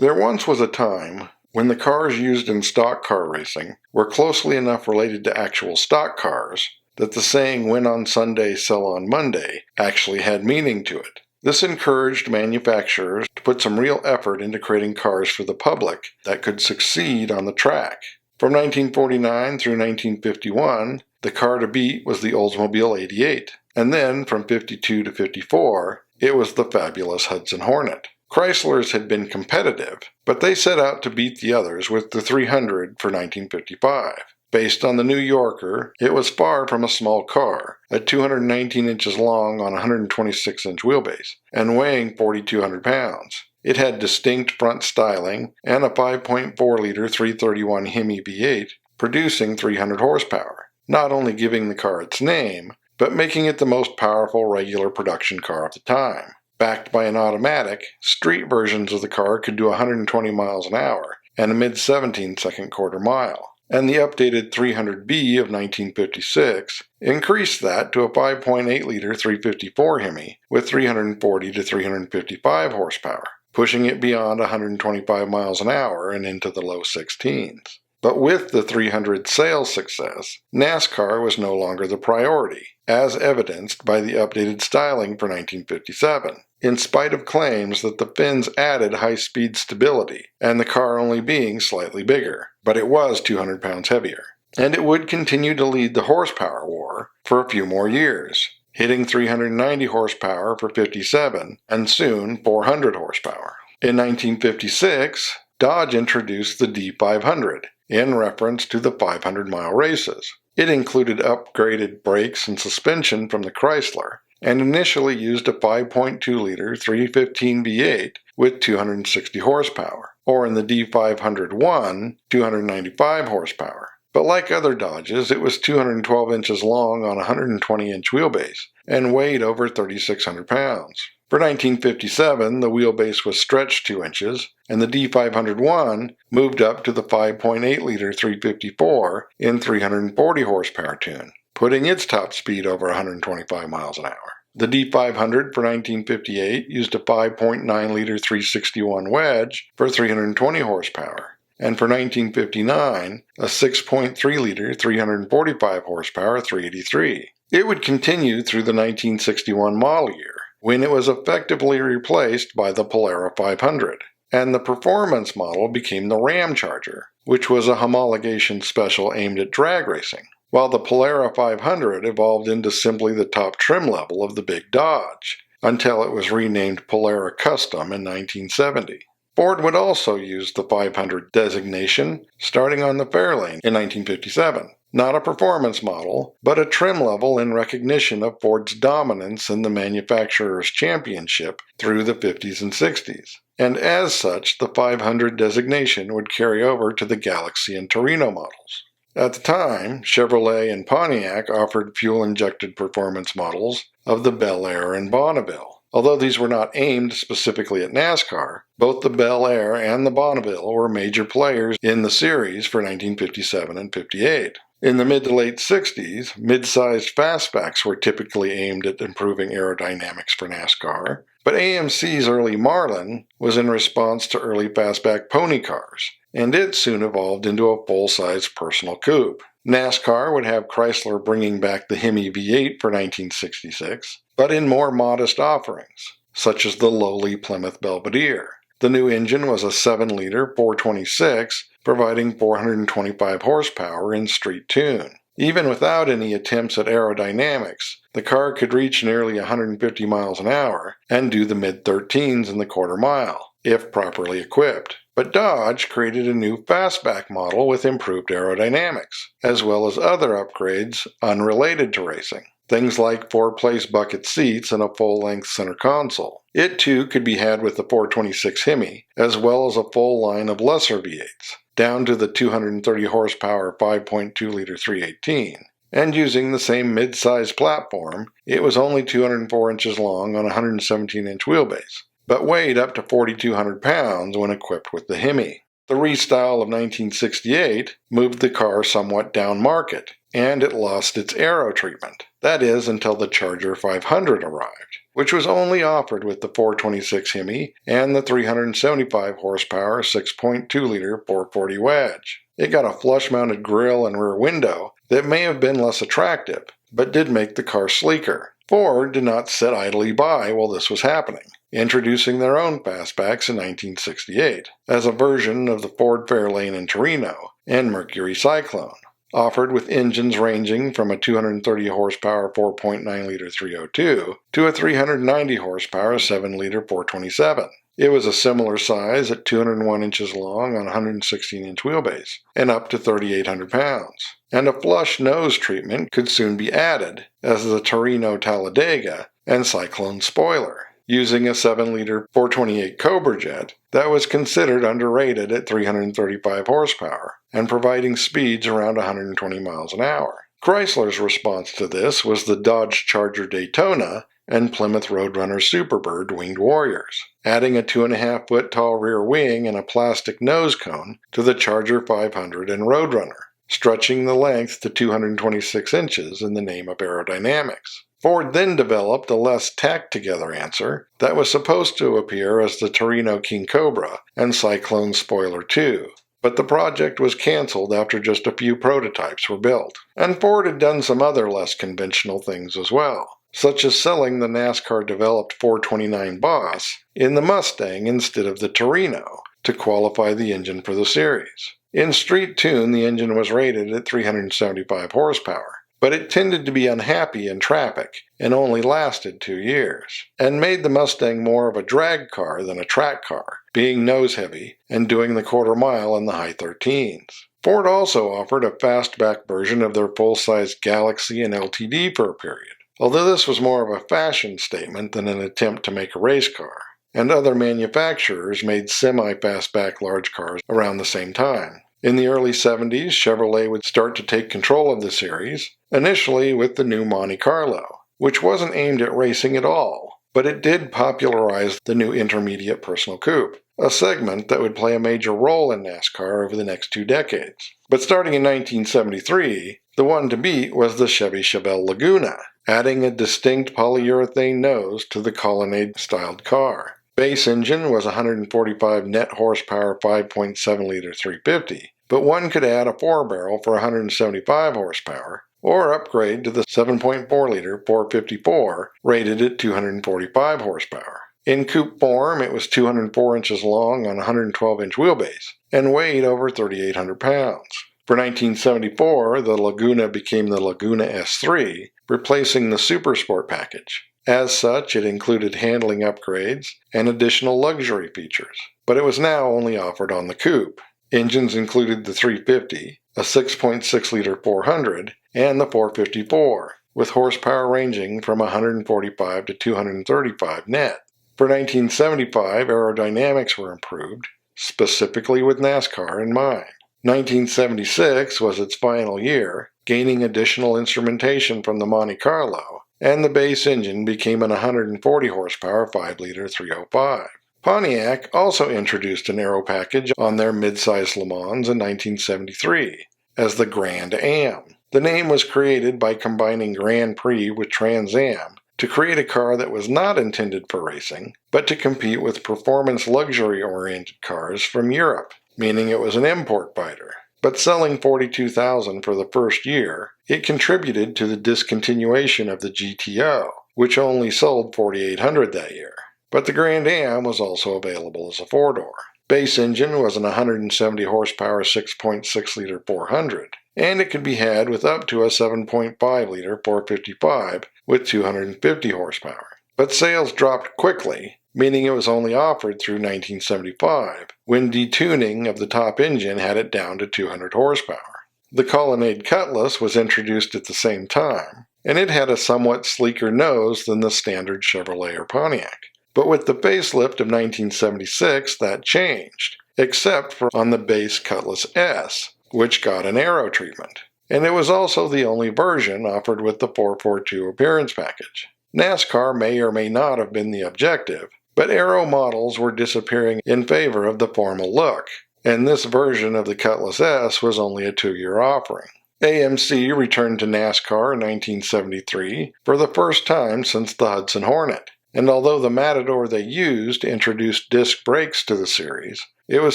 There once was a time when the cars used in stock car racing were closely enough related to actual stock cars that the saying "win on Sunday, sell on Monday" actually had meaning to it. This encouraged manufacturers to put some real effort into creating cars for the public that could succeed on the track. From 1949 through 1951, the car to beat was the Oldsmobile 88, and then from 52 to 54, it was the fabulous Hudson Hornet. Chryslers had been competitive, but they set out to beat the others with the 300 for 1955. Based on the New Yorker, it was far from a small car, at 219 inches long on a 126-inch wheelbase, and weighing 4,200 pounds. It had distinct front styling and a 5.4-liter 331 Hemi V8, producing 300 horsepower, not only giving the car its name, but making it the most powerful regular production car of the time. Backed by an automatic, street versions of the car could do 120 miles an hour and a mid-17-second quarter mile, and the updated 300B of 1956 increased that to a 5.8-liter 354 Hemi with 340 to 355 horsepower, pushing it beyond 125 miles an hour and into the low 16s. But with the 300 sales success, NASCAR was no longer the priority, as evidenced by the updated styling for 1957, in spite of claims that the fins added high-speed stability, and the car only being slightly bigger, but it was 200 pounds heavier. And it would continue to lead the horsepower war for a few more years, hitting 390 horsepower for 57, and soon 400 horsepower. In 1956, Dodge introduced the D500, in reference to the 500-mile races. It included upgraded brakes and suspension from the Chrysler, and initially used a 5.2-liter 315 V8 with 260 horsepower, or in the D501, 295 horsepower. But like other Dodges, it was 212 inches long on a 120-inch wheelbase, and weighed over 3,600 pounds. For 1957, the wheelbase was stretched 2 inches, and the D501 moved up to the 5.8-liter 354 in 340 horsepower tune, putting its top speed over 125 miles an hour. The D500 for 1958 used a 5.9-liter 361 wedge for 320 horsepower, and for 1959, a 6.3-liter 345 horsepower 383. It would continue through the 1961 model year, when it was effectively replaced by the Polara 500, and the performance model became the Ramcharger, which was a homologation special aimed at drag racing, while the Polara 500 evolved into simply the top trim level of the big Dodge, until it was renamed Polara Custom in 1970. Ford would also use the 500 designation starting on the Fairlane in 1957. Not a performance model, but a trim level in recognition of Ford's dominance in the manufacturer's championship through the 50s and 60s. And as such, the 500 designation would carry over to the Galaxy and Torino models. At the time, Chevrolet and Pontiac offered fuel-injected performance models of the Bel Air and Bonneville. Although these were not aimed specifically at NASCAR, both the Bel Air and the Bonneville were major players in the series for 1957 and 58. In the mid to late 60s, mid-sized fastbacks were typically aimed at improving aerodynamics for NASCAR, but AMC's early Marlin was in response to early fastback pony cars, and it soon evolved into a full-size personal coupe. NASCAR would have Chrysler bringing back the Hemi V8 for 1966, but in more modest offerings, such as the lowly Plymouth Belvedere. The new engine was a 7-liter 426, providing 425 horsepower in street tune. Even without any attempts at aerodynamics, the car could reach nearly 150 miles an hour and do the mid-13s in the quarter mile, if properly equipped. But Dodge created a new fastback model with improved aerodynamics, as well as other upgrades unrelated to racing. Things like 4-place bucket seats and a full-length center console. It too could be had with the 426 Hemi, as well as a full line of lesser V8s, down to the 230 horsepower 5.2-liter 318. And using the same mid-size platform, it was only 204 inches long on a 117-inch wheelbase, but weighed up to 4,200 pounds when equipped with the Hemi. The restyle of 1968 moved the car somewhat down market, and it lost its Aero treatment. That is, until the Charger 500 arrived, which was only offered with the 426 Hemi and the 375 horsepower 6.2-liter 440 wedge. It got a flush-mounted grille and rear window that may have been less attractive, but did make the car sleeker. Ford did not sit idly by while this was happening, introducing their own fastbacks in 1968 as a version of the Ford Fairlane and Torino and Mercury Cyclone, offered with engines ranging from a 230 horsepower 4.9-liter 302 to a 390 horsepower 7-liter 427. It was a similar size at 201 inches long on 116-inch wheelbase and up to 3,800 pounds. And a flush nose treatment could soon be added as the Torino Talladega and Cyclone spoiler, using a 7-liter 428 Cobra jet that was considered underrated at 335 horsepower and providing speeds around 120 miles an hour. Chrysler's response to this was the Dodge Charger Daytona and Plymouth Roadrunner Superbird Winged Warriors, adding a 2.5-foot tall rear wing and a plastic nose cone to the Charger 500 and Roadrunner, stretching the length to 226 inches in the name of Aerodynamics. Ford then developed a less tacked-together answer that was supposed to appear as the Torino King Cobra and Cyclone Spoiler 2, but the project was canceled after just a few prototypes were built. And Ford had done some other less conventional things as well, such as selling the NASCAR-developed 429 Boss in the Mustang instead of the Torino to qualify the engine for the series. In street tune, the engine was rated at 375 horsepower, but it tended to be unhappy in traffic and only lasted 2 years, and made the Mustang more of a drag car than a track car, being nose-heavy and doing the quarter mile in the high 13s. Ford also offered a fastback version of their full-size Galaxy and LTD for a period, although this was more of a fashion statement than an attempt to make a race car, and other manufacturers made semi-fastback large cars around the same time. In the early 70s, Chevrolet would start to take control of the series, initially with the new Monte Carlo, which wasn't aimed at racing at all, but it did popularize the new intermediate personal coupe, a segment that would play a major role in NASCAR over the next 2 decades. But starting in 1973, the one to beat was the Chevy Chevelle Laguna, adding a distinct polyurethane nose to the Colonnade-styled car. Base engine was 145 net horsepower 5.7-liter 350, but one could add a 4-barrel for 175 horsepower, or upgrade to the 7.4-liter 454 rated at 245 horsepower. In coupe form, it was 204 inches long on a 112-inch wheelbase and weighed over 3,800 pounds. For 1974, the Laguna became the Laguna S3, replacing the Supersport package. As such, it included handling upgrades and additional luxury features, but it was now only offered on the coupe. Engines included the 350, a 6.6-liter 400, and the 454, with horsepower ranging from 145 to 235 net. For 1975, aerodynamics were improved, specifically with NASCAR in mind. 1976 was its final year, gaining additional instrumentation from the Monte Carlo, and the base engine became an 140 horsepower 5-liter 305. Pontiac also introduced an Aero package on their mid-size Le Mans in 1973 as the Grand Am. The name was created by combining Grand Prix with Trans Am to create a car that was not intended for racing, but to compete with performance luxury-oriented cars from Europe, meaning it was an import fighter. But selling 42,000 for the first year, it contributed to the discontinuation of the GTO, which only sold 4,800 that year. But the Grand Am was also available as a 4-door. Base engine was an 170 horsepower 6.6-liter 400, and it could be had with up to a 7.5-liter 455 with 250 horsepower. But sales dropped quickly, meaning it was only offered through 1975, when detuning of the top engine had it down to 200 horsepower. The Colonnade Cutlass was introduced at the same time, and it had a somewhat sleeker nose than the standard Chevrolet or Pontiac. But with the facelift of 1976, that changed, except for on the base Cutlass S, which got an Aero treatment. And it was also the only version offered with the 442 appearance package. NASCAR may or may not have been the objective, but Aero models were disappearing in favor of the formal look, and this version of the Cutlass S was only a 2-year offering. AMC returned to NASCAR in 1973 for the first time since the Hudson Hornet, and although the Matador they used introduced disc brakes to the series, it was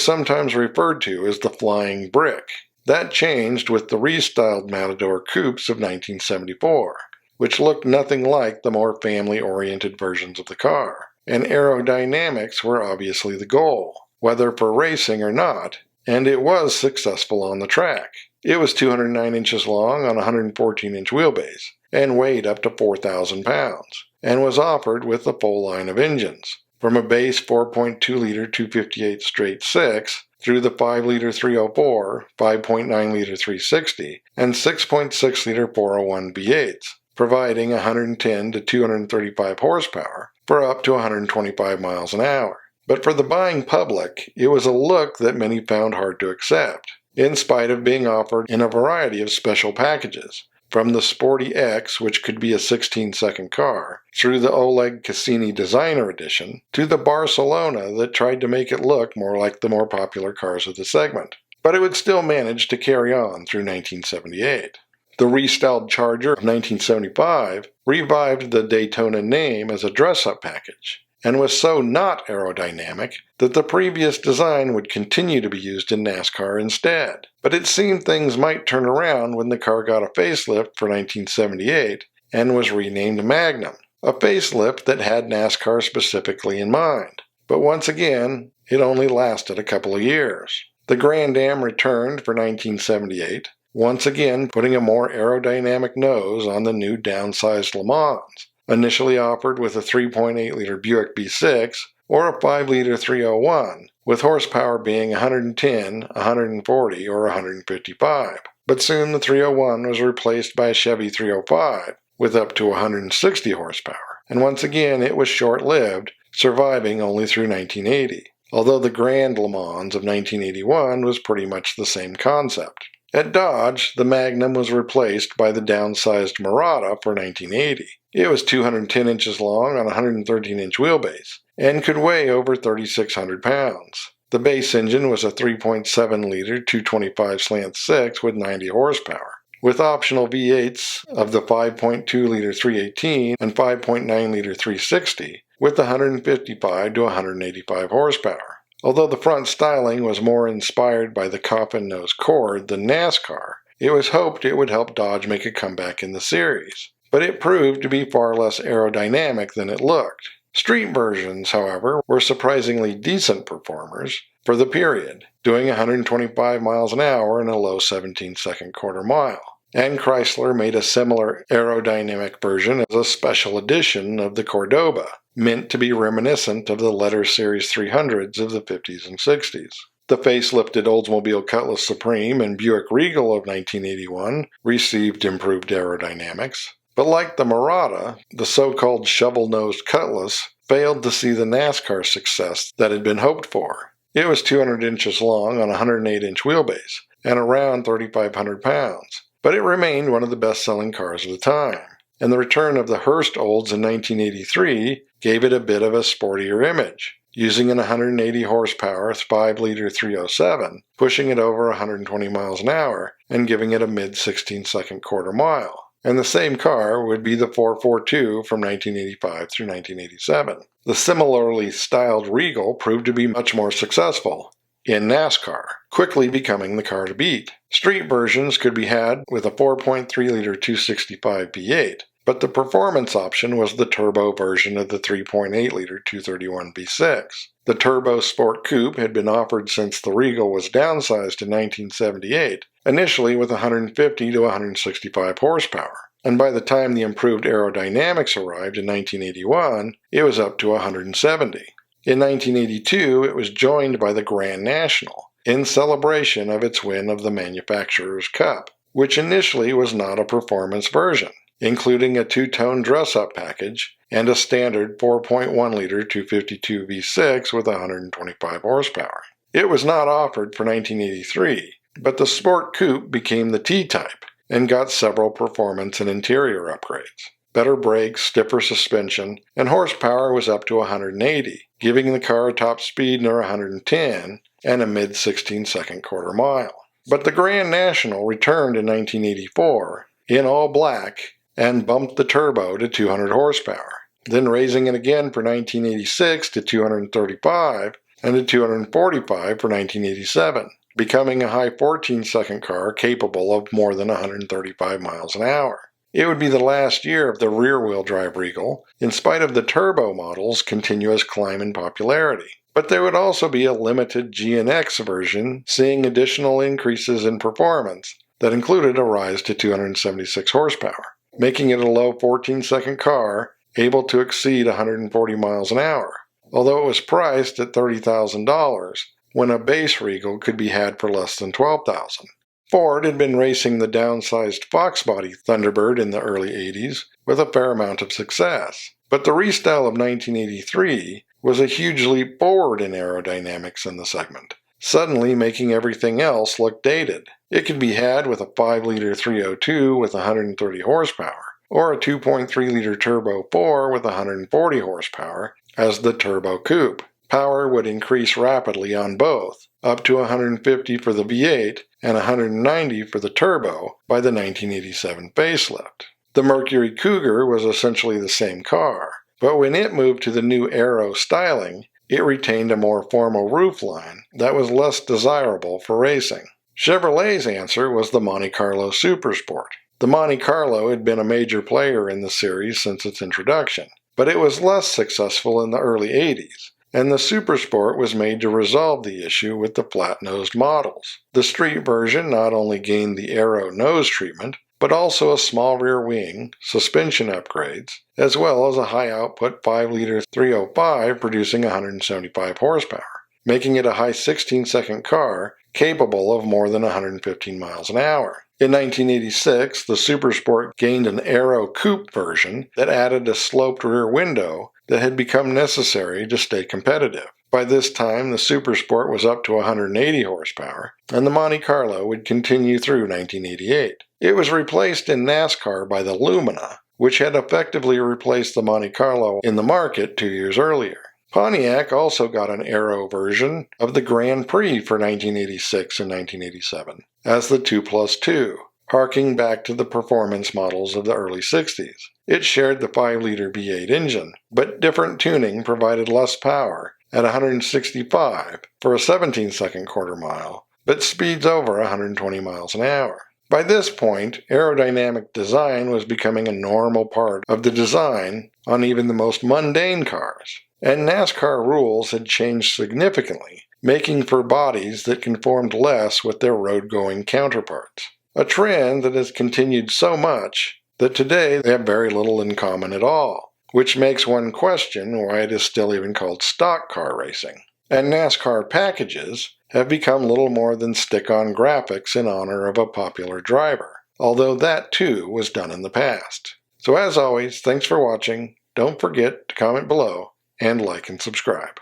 sometimes referred to as the Flying Brick. That changed with the restyled Matador Coupes of 1974, which looked nothing like the more family-oriented versions of the car, and aerodynamics were obviously the goal, whether for racing or not, and it was successful on the track. It was 209 inches long on a 114-inch wheelbase, and weighed up to 4,000 pounds, and was offered with a full line of engines, from a base 4.2-liter 258 straight 6 through the 5-liter 304, 5.9-liter 360, and 6.6-liter 401 V8s, providing 110 to 235 horsepower for up to 125 miles an hour. But for the buying public, it was a look that many found hard to accept, in spite of being offered in a variety of special packages, from the Sporty X, which could be a 16-second car, through the Oleg Cassini Designer Edition, to the Barcelona that tried to make it look more like the more popular cars of the segment. But it would still manage to carry on through 1978. The restyled Charger of 1975 revived the Daytona name as a dress-up package, and was so not aerodynamic that the previous design would continue to be used in NASCAR instead. But it seemed things might turn around when the car got a facelift for 1978 and was renamed Magnum, a facelift that had NASCAR specifically in mind. But once again, it only lasted a couple of years. The Grand Am returned for 1978, once again putting a more aerodynamic nose on the new downsized Le Mans, initially offered with a 3.8-liter Buick V6 or a 5-liter 301, with horsepower being 110, 140, or 155. But soon the 301 was replaced by a Chevy 305 with up to 160 horsepower, and once again it was short-lived, surviving only through 1980, although the Grand Le Mans of 1981 was pretty much the same concept. At Dodge, the Magnum was replaced by the downsized Murata for 1980. It was 210 inches long on a 113-inch wheelbase, and could weigh over 3,600 pounds. The base engine was a 3.7-liter 225/6 with 90 horsepower, with optional V8s of the 5.2-liter 318 and 5.9-liter 360, with 155 to 185 horsepower. Although the front styling was more inspired by the coffin nose Cord than NASCAR, it was hoped it would help Dodge make a comeback in the series. But it proved to be far less aerodynamic than it looked. Street versions, however, were surprisingly decent performers for the period, doing 125 miles an hour in a low 17-second quarter mile. And Chrysler made a similar aerodynamic version as a special edition of the Cordoba, meant to be reminiscent of the Letter Series 300s of the 50s and 60s. The facelifted Oldsmobile Cutlass Supreme and Buick Regal of 1981 received improved aerodynamics. But like the Murata, the so-called shovel-nosed Cutlass failed to see the NASCAR success that had been hoped for. It was 200 inches long on a 108-inch wheelbase and around 3,500 pounds, but it remained one of the best-selling cars of the time. And the return of the Hurst Olds in 1983 gave it a bit of a sportier image, using an 180 horsepower 5-liter 307, pushing it over 120 miles an hour, and giving it a mid-16-second quarter mile. And the same car would be the 442 from 1985 through 1987. The similarly styled Regal proved to be much more successful in NASCAR, quickly becoming the car to beat. Street versions could be had with a 4.3-liter 265 V8, but the performance option was the turbo version of the 3.8-liter 231 V6. The Turbo Sport Coupe had been offered since the Regal was downsized in 1978, initially with 150 to 165 horsepower, and by the time the improved aerodynamics arrived in 1981, it was up to 170. In 1982, it was joined by the Grand National, in celebration of its win of the Manufacturers' Cup, which initially was not a performance version, including a two-tone dress-up package and a standard 4.1-liter 252 V6 with 125 horsepower. It was not offered for 1983, but the Sport Coupe became the T-Type and got several performance and interior upgrades. Better brakes, stiffer suspension, and horsepower was up to 180, giving the car a top speed near 110, and a mid-16-second quarter mile. But the Grand National returned in 1984 in all black and bumped the turbo to 200 horsepower, then raising it again for 1986 to 235 and to 245 for 1987, becoming a high 14-second car capable of more than 135 miles an hour. It would be the last year of the rear-wheel drive Regal, in spite of the turbo model's continuous climb in popularity. But there would also be a limited G&X version, seeing additional increases in performance that included a rise to 276 horsepower, making it a low 14-second car able to exceed 140 miles an hour, although it was priced at $30,000 when a base Regal could be had for less than $12,000. Ford had been racing the downsized Fox-body Thunderbird in the early 80s with a fair amount of success, but the restyle of 1983 was a huge leap forward in aerodynamics in the segment, suddenly making everything else look dated. It could be had with a 5-liter 302 with 130 horsepower, or a 2.3-liter Turbo 4 with 140 horsepower as the Turbo Coupe. Power would increase rapidly on both, up to 150 for the V8 and 190 for the Turbo by the 1987 facelift. The Mercury Cougar was essentially the same car, but when it moved to the new Aero styling, it retained a more formal roofline that was less desirable for racing. Chevrolet's answer was the Monte Carlo Supersport. The Monte Carlo had been a major player in the series since its introduction, but it was less successful in the early 80s, and the Supersport was made to resolve the issue with the flat-nosed models. The street version not only gained the Aero nose treatment, but also a small rear wing, suspension upgrades, as well as a high-output 5-liter 305 producing 175 horsepower, making it a high 16-second car capable of more than 115 miles an hour. In 1986, the Supersport gained an Aero Coupe version that added a sloped rear window that had become necessary to stay competitive. By this time, the Supersport was up to 180 horsepower, and the Monte Carlo would continue through 1988. It was replaced in NASCAR by the Lumina, which had effectively replaced the Monte Carlo in the market 2 years earlier. Pontiac also got an Aero version of the Grand Prix for 1986 and 1987 as the 2+2, harking back to the performance models of the early 60s. It shared the 5-liter V8 engine, but different tuning provided less power at 165 for a 17-second quarter mile, but speeds over 120 miles an hour. By this point, aerodynamic design was becoming a normal part of the design on even the most mundane cars, and NASCAR rules had changed significantly, making for bodies that conformed less with their road-going counterparts. A trend that has continued so much that today they have very little in common at all, which makes one question why it is still even called stock car racing. And NASCAR packages have become little more than stick-on graphics in honor of a popular driver, although that too was done in the past. So as always, thanks for watching. Don't forget to comment below and like and subscribe.